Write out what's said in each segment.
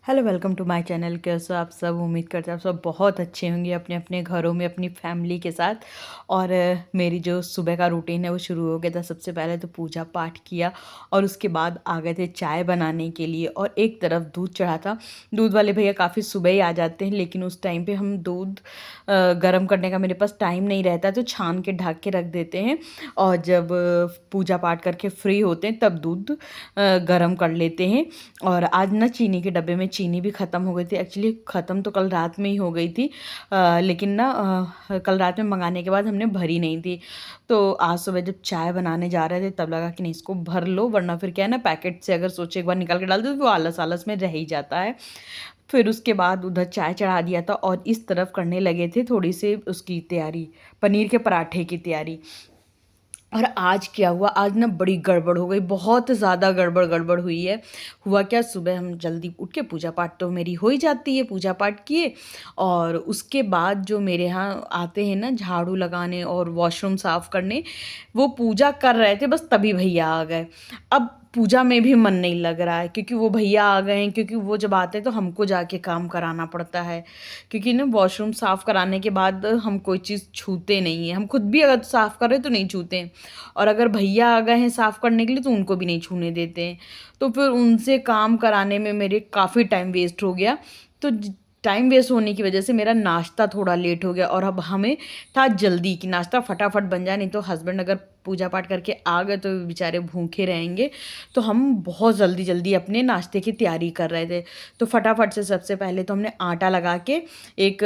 Hello, welcome to my channel. कैसे हो आप सब? उम्मीद करते हैं आप सब बहुत अच्छे होंगे अपने अपने घरों में अपनी फैमिली के साथ। और मेरी जो सुबह का रूटीन है वो शुरू हो गया था। सबसे पहले तो पूजा पाठ किया और उसके बाद आ गए थे चाय बनाने के लिए, और एक तरफ दूध चढ़ा था। दूध वाले भैया काफ़ी सुबह ही आ जाते हैं, लेकिन उस टाइम पे हम दूध गर्म करने का मेरे पास टाइम नहीं रहता, तो छान के ढक के रख देते हैं। और जब पूजा पाठ करके फ्री होते हैं तब दूध गर्म कर लेते हैं। और आज ना चीनी के डब्बे में चीनी भी ख़त्म हो गई थी। एक्चुअली ख़त्म तो कल रात में ही हो गई थी, लेकिन ना कल रात में मंगाने के बाद हमने भरी नहीं थी। तो आज सुबह जब चाय बनाने जा रहे थे तब लगा कि नहीं, इसको भर लो, वरना फिर क्या है ना, पैकेट से अगर सोचे एक बार निकाल के डाल दो तो वो आलस आलस में रह ही जाता है। फिर उसके बाद उधर चाय चढ़ा दिया था और इस तरफ करने लगे थे थोड़ी सी उसकी तैयारी, पनीर के पराठे की तैयारी। और आज क्या हुआ, आज ना बड़ी गड़बड़ हो गई, बहुत ज़्यादा गड़बड़ गड़बड़ हुई है। हुआ क्या, सुबह हम जल्दी उठ के, पूजा पाठ तो मेरी हो ही जाती है, पूजा पाठ किए। और उसके बाद जो मेरे यहाँ आते हैं ना झाड़ू लगाने और वॉशरूम साफ़ करने, वो पूजा कर रहे थे, बस तभी भैया आ गए। अब पूजा में भी मन नहीं लग रहा है क्योंकि वो भैया आ गए हैं, क्योंकि वो जब आते हैं तो हमको जाके काम कराना पड़ता है। क्योंकि ना वॉशरूम साफ़ कराने के बाद हम कोई चीज़ छूते नहीं हैं, हम खुद भी अगर साफ़ कर रहे हैं तो नहीं छूते हैं। और अगर भैया आ गए हैं साफ़ करने के लिए तो उनको भी नहीं छूने देते हैं। तो फिर उनसे काम कराने में मेरे काफ़ी टाइम वेस्ट हो गया। तो टाइम वेस्ट होने की वजह से मेरा नाश्ता थोड़ा लेट हो गया, और अब हमें था जल्दी कि नाश्ता फटाफट बन जाए, नहीं तो हस्बैंड अगर पूजा पाठ करके आ गए तो बेचारे भूखे रहेंगे। तो हम बहुत जल्दी जल्दी अपने नाश्ते की तैयारी कर रहे थे। तो फटाफट से सबसे पहले तो हमने आटा लगा के एक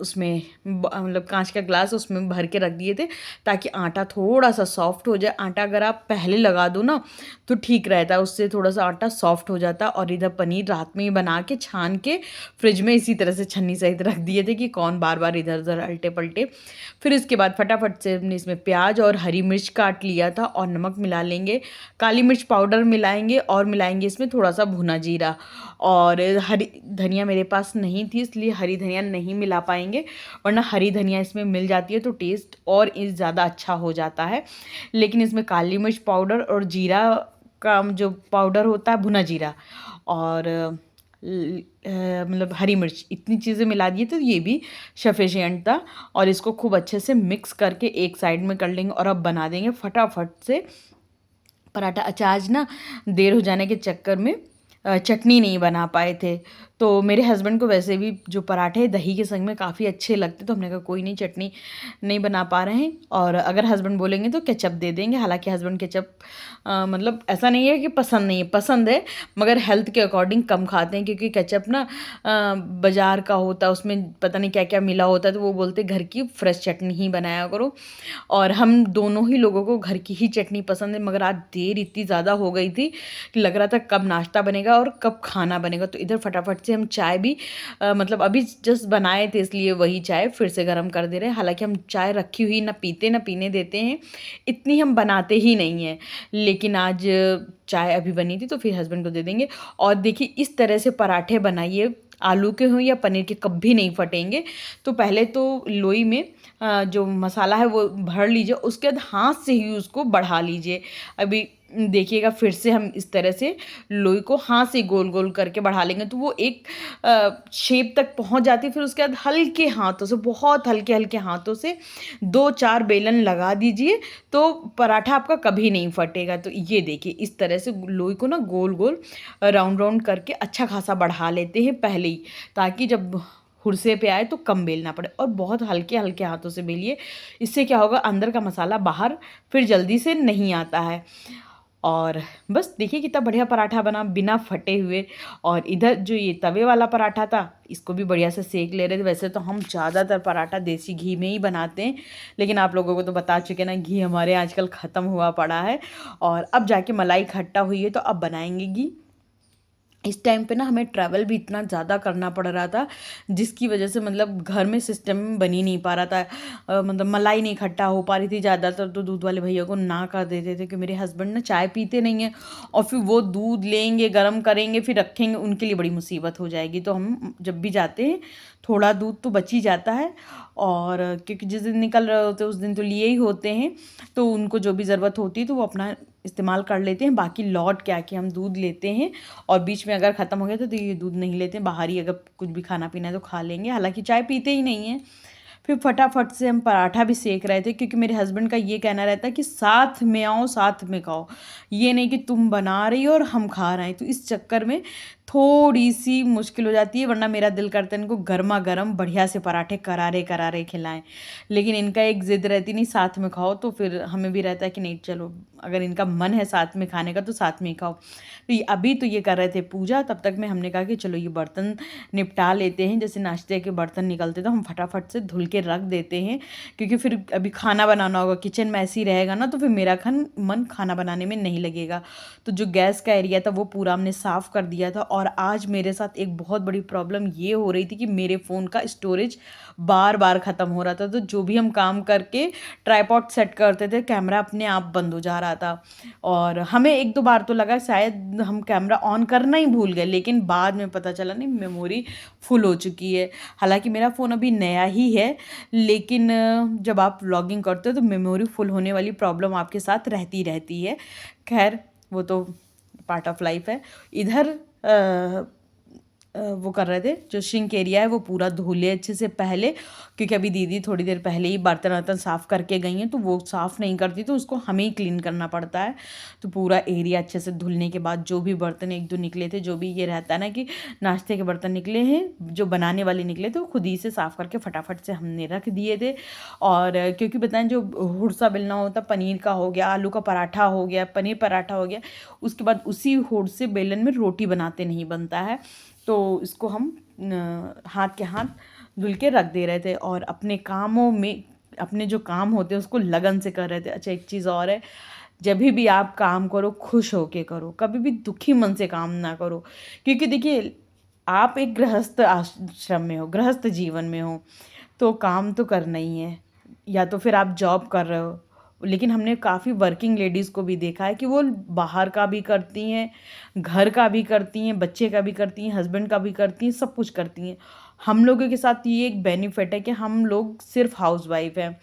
उसमें मतलब कांच का ग्लास उसमें भर के रख दिए थे, ताकि आटा थोड़ा सा सॉफ्ट हो जाए। आटा अगर आप पहले लगा दो ना तो ठीक रहता है, उससे थोड़ा सा आटा सॉफ्ट हो जाता। और इधर पनीर रात में ही बना के छान के फ्रिज में इसी तरह से छन्नी सहित रख दिए थे कि कौन बार बार इधर उधर अल्टे पलटे। फिर इसके बाद फटाफट से हमने इसमें प्याज और हरी मिर्च काट लिया था, और नमक मिला लेंगे, काली मिर्च पाउडर मिलाएंगे, और मिलाएंगे इसमें थोड़ा सा भुना जीरा। और हरी धनिया मेरे पास नहीं थी, इसलिए हरी धनिया नहीं मिला पाएंगे, वरना हरी धनिया इसमें मिल जाती है तो टेस्ट और ज़्यादा अच्छा हो जाता है। लेकिन इसमें काली मिर्च पाउडर और जीरा का जो पाउडर होता है, भुना जीरा, और मतलब हरी मिर्च, इतनी चीज़ें मिला दिए तो ये भी सफिशिएंट था। और इसको खूब अच्छे से मिक्स करके एक साइड में कर लेंगे, और अब बना देंगे फटाफट से पराठा। अच्छा, आज ना देर हो जाने के चक्कर में चटनी नहीं बना पाए थे। तो मेरे हस्बैंड को वैसे भी जो पराठे दही के संग में काफ़ी अच्छे लगते, तो हमने कहा कोई नहीं, चटनी नहीं बना पा रहे हैं, और अगर हस्बैंड बोलेंगे तो केचप दे देंगे। हालांकि हस्बैंड केचप मतलब ऐसा नहीं है कि पसंद नहीं है, पसंद है, मगर हेल्थ के अकॉर्डिंग कम खाते हैं, क्योंकि केचप ना बाज़ार का होता है, उसमें पता नहीं क्या क्या मिला होता है। तो वो बोलते घर की फ्रेश चटनी ही बनाया करो। और हम दोनों ही लोगों को घर की ही चटनी पसंद है। मगर आज देर इतनी ज़्यादा हो गई थी कि लग रहा था कब नाश्ता बनेगा और कब खाना बनेगा। तो इधर फटाफट से हम चाय भी मतलब अभी जस्ट बनाए थे, इसलिए वही चाय फिर से गर्म कर दे रहे हैं। हालांकि हम चाय रखी हुई ना पीते ना पीने देते हैं, इतनी हम बनाते ही नहीं हैं। लेकिन आज चाय अभी बनी थी तो फिर हस्बैंड को दे देंगे। और देखिए, इस तरह से पराठे बनाइए, आलू के हों या पनीर के, कभी नहीं फटेंगे। तो पहले तो लोई में जो मसाला है वो भर लीजिए, उसके बाद हाथ से ही उसको बढ़ा लीजिए। अभी देखिएगा, फिर से हम इस तरह से लोई को हाथ से गोल गोल करके बढ़ा लेंगे तो वो एक शेप तक पहुंच जाती है। फिर उसके बाद हल्के हाथों से, बहुत हल्के हल्के हाथों से 2-4 बेलन लगा दीजिए, तो पराठा आपका कभी नहीं फटेगा। तो ये देखिए, इस तरह से लोई को ना गोल गोल राउंड राउंड करके अच्छा खासा बढ़ा लेते हैं पहले ही, ताकि जब हुरसे पे आए तो कम बेलना पड़े। और बहुत हल्के हल्के हाथों से बेलिए, इससे क्या होगा, अंदर का मसाला बाहर फिर जल्दी से नहीं आता है। और बस देखिए कितना बढ़िया पराठा बना बिना फटे हुए। और इधर जो ये तवे वाला पराठा था, इसको भी बढ़िया से सेक ले रहे थे। वैसे तो हम ज़्यादातर पराठा देसी घी में ही बनाते हैं, लेकिन आप लोगों को तो बता चुके ना, घी हमारे आजकल ख़त्म हुआ पड़ा है। और अब जाके मलाई खट्टा हुई है तो अब बनाएंगे घी। इस टाइम पे ना हमें ट्रैवल भी इतना ज़्यादा करना पड़ रहा था, जिसकी वजह से मतलब घर में सिस्टम बन ही नहीं पा रहा था। मतलब मलाई नहीं इकट्ठा हो पा रही थी। ज़्यादातर तो दूध वाले भैया को ना कर देते थे कि मेरे हस्बैंड ना चाय पीते नहीं हैं, और फिर वो दूध लेंगे, गर्म करेंगे, फिर रखेंगे, उनके लिए बड़ी मुसीबत हो जाएगी। तो हम जब भी जाते हैं थोड़ा दूध तो बच ही जाता है। और क्योंकि जिस दिन निकल रहे होते हैं उस दिन तो लिए ही होते हैं, तो उनको जो भी ज़रूरत होती है तो वो अपना इस्तेमाल कर लेते हैं, बाकी लौट के आके हम दूध लेते हैं। और बीच में अगर ख़त्म हो गया तो ये दूध नहीं लेते हैं, बाहर ही अगर कुछ भी खाना पीना है तो खा लेंगे, हालांकि चाय पीते ही नहीं हैं। फिर फटाफट से हम पराठा भी सेक रहे थे, क्योंकि मेरे हस्बैंड का ये कहना रहता है कि साथ में आओ साथ में खाओ, ये नहीं कि तुम बना रही हो और हम खा रहे हैं। तो इस चक्कर में थोड़ी सी मुश्किल हो जाती है, वरना मेरा दिल करता है इनको गर्मा गर्म बढ़िया से पराठे करारे करारे खिलाएं। लेकिन इनका एक ज़िद रहती, नहीं साथ में खाओ, तो फिर हमें भी रहता है कि नहीं चलो, अगर इनका मन है साथ में खाने का तो साथ में ही खाओ। तो अभी तो ये कर रहे थे पूजा, तब तक में हमने कहा कि चलो ये बर्तन निपटा लेते हैं, जैसे नाश्ते के बर्तन निकलते तो हम फटाफट से धुल के रख देते हैं, क्योंकि फिर अभी खाना बनाना होगा, किचन में ऐसे ही रहेगा ना तो फिर मेरा मन खाना बनाने में नहीं लगेगा। तो जो गैस का एरिया था वो पूरा हमने साफ़ कर दिया था। और आज मेरे साथ एक बहुत बड़ी प्रॉब्लम ये हो रही थी कि मेरे फ़ोन का स्टोरेज बार बार ख़त्म हो रहा था। तो जो भी हम काम करके ट्राइपॉड सेट करते थे, कैमरा अपने आप बंद हो जा रहा था। और हमें एक दो बार तो लगा शायद हम कैमरा ऑन करना ही भूल गए, लेकिन बाद में पता चला नहीं, मेमोरी फुल हो चुकी है। हालांकि मेरा फ़ोन अभी नया ही है, लेकिन जब आप व्लॉगिंग करते हो तो मेमोरी फुल होने वाली प्रॉब्लम आपके साथ रहती रहती है। खैर वो तो पार्ट ऑफ लाइफ है। इधर वो कर रहे थे, जो सिंक एरिया है वो पूरा धो ले अच्छे से पहले, क्योंकि अभी दीदी थोड़ी देर पहले ही बर्तन वर्तन साफ़ करके गई हैं, तो वो साफ़ नहीं करती तो उसको हमें ही क्लीन करना पड़ता है। तो पूरा एरिया अच्छे से धुलने के बाद जो भी बर्तन एक दो निकले थे, जो भी ये रहता है ना कि नाश्ते के बर्तन निकले हैं, जो बनाने वाले निकले थे, वो खुद ही से साफ़ करके फटाफट से हमने रख दिए थे। और क्योंकि बताएं, जो हुड़सा बेलना होता, पनीर का हो गया, आलू का पराठा हो गया, पनीर पराठा हो गया, उसके बाद उसी हुड़ से बेलन में रोटी बनाते नहीं बनता है। तो इसको हम हाथ के हाथ धुल के रख दे रहे थे, और अपने कामों में, अपने जो काम होते हैं उसको लगन से कर रहे थे। अच्छा, एक चीज़ और है, जब भी आप काम करो खुश होके करो, कभी भी दुखी मन से काम ना करो। क्योंकि देखिए, आप एक गृहस्थ आश्रम में हो, गृहस्थ जीवन में हो, तो काम तो करना ही है, या तो फिर आप जॉब कर रहे हो। लेकिन हमने काफ़ी वर्किंग लेडीज़ को भी देखा है कि वो बाहर का भी करती हैं, घर का भी करती हैं, बच्चे का भी करती हैं, हस्बैंड का भी करती हैं, सब कुछ करती हैं। हम लोगों के साथ ये एक बेनिफिट है कि हम लोग सिर्फ हाउसवाइफ हैं,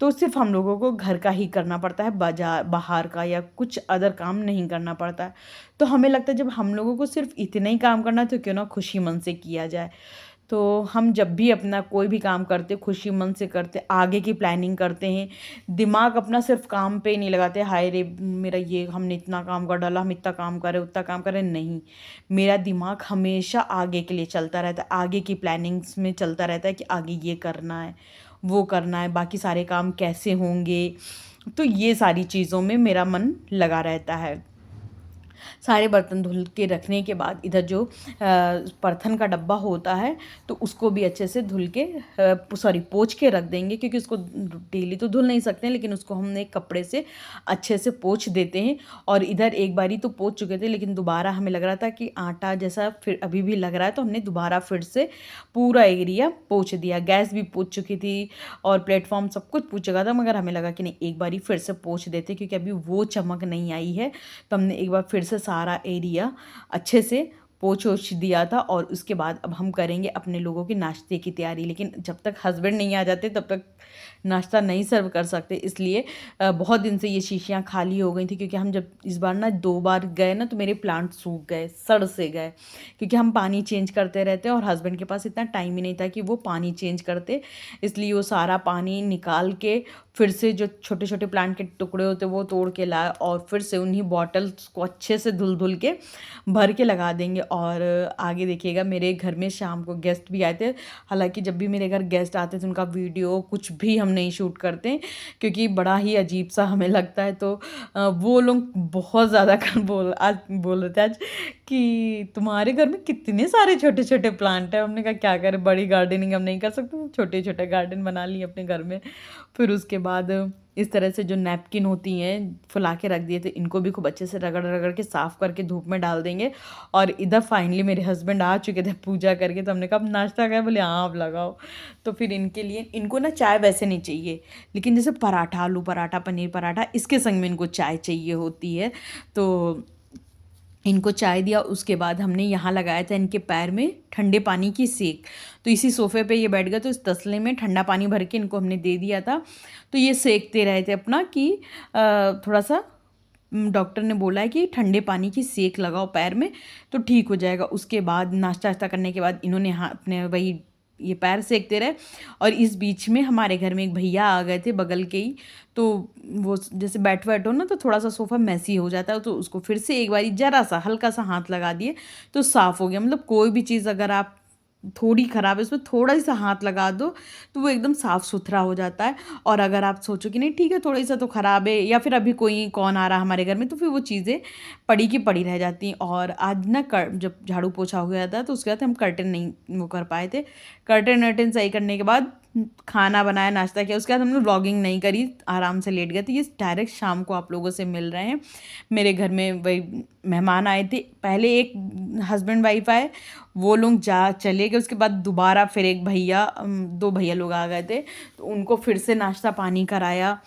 तो सिर्फ हम लोगों को घर का ही करना पड़ता है, बाजार बाहर का या कुछ अदर काम नहीं करना पड़ता है। तो हमें लगता है जब हम लोगों को सिर्फ इतना ही काम करना है तो क्यों ना खुशी मन से किया जाए। तो हम जब भी अपना कोई भी काम करते खुशी मन से करते, आगे की प्लानिंग करते हैं, दिमाग अपना सिर्फ काम पे नहीं लगाते, हाय रे मेरा ये हमने इतना काम कर डाला, हम इतना काम करें उतना काम करें, नहीं। मेरा दिमाग हमेशा आगे के लिए चलता रहता है, आगे की प्लानिंग्स में चलता रहता है कि आगे ये करना है, वो करना है, बाकी सारे काम कैसे होंगे। तो ये सारी चीज़ों में मेरा मन लगा रहता है। सारे बर्तन धुल के रखने के बाद इधर जो परथन का डब्बा होता है तो उसको भी अच्छे से धुल के पोंछ के रख देंगे, क्योंकि उसको डेली तो धुल नहीं सकते हैं, लेकिन उसको हमने एक कपड़े से अच्छे से पोंछ देते हैं। और इधर एक बारी तो पोंछ चुके थे, लेकिन दोबारा हमें लग रहा था कि आटा जैसा फिर अभी भी लग रहा है, तो हमने दोबारा फिर से पूरा एरिया पोंछ दिया। गैस भी पोंछ चुकी थी और प्लेटफॉर्म सब कुछ पोंछ चुका था, मगर हमें लगा कि नहीं, एक बारी फिर से पोंछ देते, क्योंकि अभी वो चमक नहीं आई है। तो हमने एक बार फिर से सारा एरिया अच्छे से पोंछ ओछ दिया था। और उसके बाद अब हम करेंगे अपने लोगों के नाश्ते की तैयारी, लेकिन जब तक हस्बैंड नहीं आ जाते तब तक नाश्ता नहीं सर्व कर सकते। इसलिए बहुत दिन से ये शीशियाँ खाली हो गई थी, क्योंकि हम जब इस बार ना 2 बार गए ना तो मेरे प्लांट सूख गए, सड़ से गए, क्योंकि हम पानी चेंज करते रहते हैं और हस्बैंड के पास इतना टाइम ही नहीं था कि वो पानी चेंज करते। इसलिए वो सारा पानी निकाल के फिर से जो छोटे छोटे प्लांट के टुकड़े होते वो तोड़ के लाए, और फिर से उन्हीं बॉटल्स को अच्छे से धुल के भर के लगा देंगे। और आगे देखिएगा, मेरे घर में शाम को गेस्ट भी आए थे। हालांकि जब भी मेरे घर गेस्ट आते थे उनका वीडियो कुछ भी हम नहीं शूट करते, क्योंकि बड़ा ही अजीब सा हमें लगता है। तो वो लोग बहुत ज़्यादा बोल रहे थे आज कि तुम्हारे घर में कितने सारे छोटे छोटे प्लांट हैं। हमने कहा क्या करें, बड़ी गार्डनिंग हम नहीं कर सकते, छोटे छोटे गार्डन बना लिए अपने घर में। फिर उसके बाद इस तरह से जो नैपकिन होती हैं फुला के रख दिए थे, इनको भी खूब अच्छे से रगड़ रगड़ के साफ़ करके धूप में डाल देंगे। और इधर फाइनली मेरे हस्बैंड आ चुके थे पूजा करके, तो हमने कहा अब नाश्ता क्या, बोले हाँ आप लगाओ। तो फिर इनके लिए, इनको ना चाय वैसे नहीं चाहिए, लेकिन जैसे पराठा, आलू पराठा, पनीर पराठा, इसके संग में इनको चाय चाहिए होती है। तो इनको चाय दिया। उसके बाद हमने यहाँ लगाया था इनके पैर में ठंडे पानी की सेक। तो इसी सोफ़े पे ये बैठ गए, तो इस तसले में ठंडा पानी भर के इनको हमने दे दिया था। तो ये सेकते रहे थे अपना कि थोड़ा सा डॉक्टर ने बोला है कि ठंडे पानी की सेक लगाओ पैर में तो ठीक हो जाएगा। उसके बाद नाश्ता वाश्ता करने के बाद इन्होंने अपने वही ये पैर सेकते रहे। और इस बीच में हमारे घर में एक भैया आ गए थे बगल के ही, तो वो जैसे बैठो ना तो थोड़ा सा सोफ़ा मैसी हो जाता है, तो उसको फिर से एक बारी ज़रा सा हल्का सा हाथ लगा दिए तो साफ़ हो गया। मतलब कोई भी चीज़ अगर आप थोड़ी ख़राब है उसमें थोड़ा ही सा हाथ लगा दो तो वो एकदम साफ़ सुथरा हो जाता है। और अगर आप सोचो कि नहीं ठीक है थोड़ी सा तो ख़राब है, या फिर अभी कोई कौन आ रहा है हमारे घर में, तो फिर वो चीज़ें पड़ी की पड़ी रह जाती हैं। और आज ना जब झाड़ू पोछा हो गया था तो उसके बाद हम कर्टन नहीं वो कर पाए थे। कर्टन वर्टन सही करने के बाद खाना बनाया, नाश्ता किया, उसके बाद हमने व्लॉगिंग नहीं करी, आराम से लेट गए थे। ये डायरेक्ट शाम को आप लोगों से मिल रहे हैं। मेरे घर में वही मेहमान आए थे, पहले एक हस्बैंड वाइफ आए, वो लोग जा चले गए, उसके बाद दोबारा फिर एक भैया 2 भैया लोग आ गए थे, तो उनको फिर से नाश्ता पानी कराया।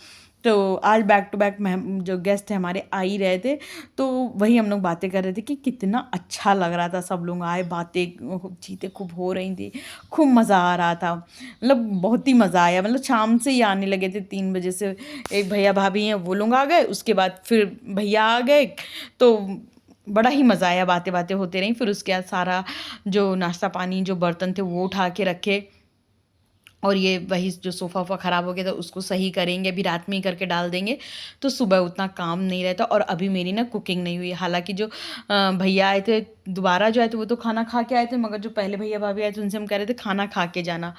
तो आज बैक टू बैक जो गेस्ट हैं हमारे आ ही रहे थे, तो वही हम लोग बातें कर रहे थे कि कितना अच्छा लग रहा था, सब लोग आए, बातें चीतें खूब हो रही थी, खूब मज़ा आ रहा था। मतलब बहुत ही मज़ा आया, मतलब शाम से ही आने लगे थे 3 बजे से। एक भैया भाभी हैं वो लोग आ गए, उसके बाद फिर भैया आ गए, तो बड़ा ही मज़ा आया, बातें बातें होते रहीं। फिर उसके बाद सारा जो नाश्ता पानी जो बर्तन थे वो उठा के रखे, और ये वही जो सोफ़ा वोफ़ा ख़राब हो गया था उसको सही करेंगे, अभी रात में ही करके डाल देंगे, तो सुबह उतना काम नहीं रहता। और अभी मेरी ना कुकिंग नहीं हुई, हालाँकि जो भैया आए थे दोबारा जो आए थे वो तो खाना खा के आए थे, मगर जो पहले भैया भाभी आए थे उनसे हम कह रहे थे खाना खा के जाना।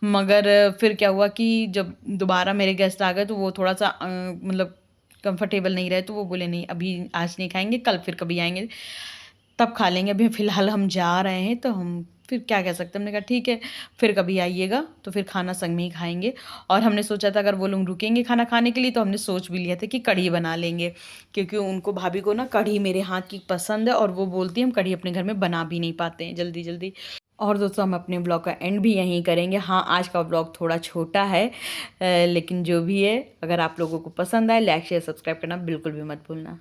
मगर फिर क्या हुआ कि जब दोबारा मेरे गेस्ट आ गए तो वो थोड़ा सा मतलब कंफर्टेबल नहीं रहे, तो वो बोले नहीं अभी आज नहीं खाएंगे, कल फिर कभी आएंगे तब खा लेंगे, अभी फ़िलहाल हम जा रहे हैं तो हम फिर क्या कह सकते हैं। हमने कहा ठीक है, फिर कभी आइएगा तो फिर खाना संग में ही खाएँगे। और हमने सोचा था अगर वो लोग रुकेंगे खाना खाने के लिए तो हमने सोच भी लिया था कि कढ़ी बना लेंगे, क्योंकि उनको भाभी को ना कढ़ी मेरे हाथ की पसंद है, और वो बोलती है हम कढ़ी अपने घर में बना भी नहीं पाते हैं जल्दी-जल्दी। और दोस्तों हम अपने ब्लॉग का एंड भी यहीं करेंगे। हाँ, आज का ब्लॉग थोड़ा छोटा है, लेकिन जो भी है, अगर आप लोगों को पसंद आए लाइक शेयर सब्सक्राइब करना बिल्कुल भी मत भूलना।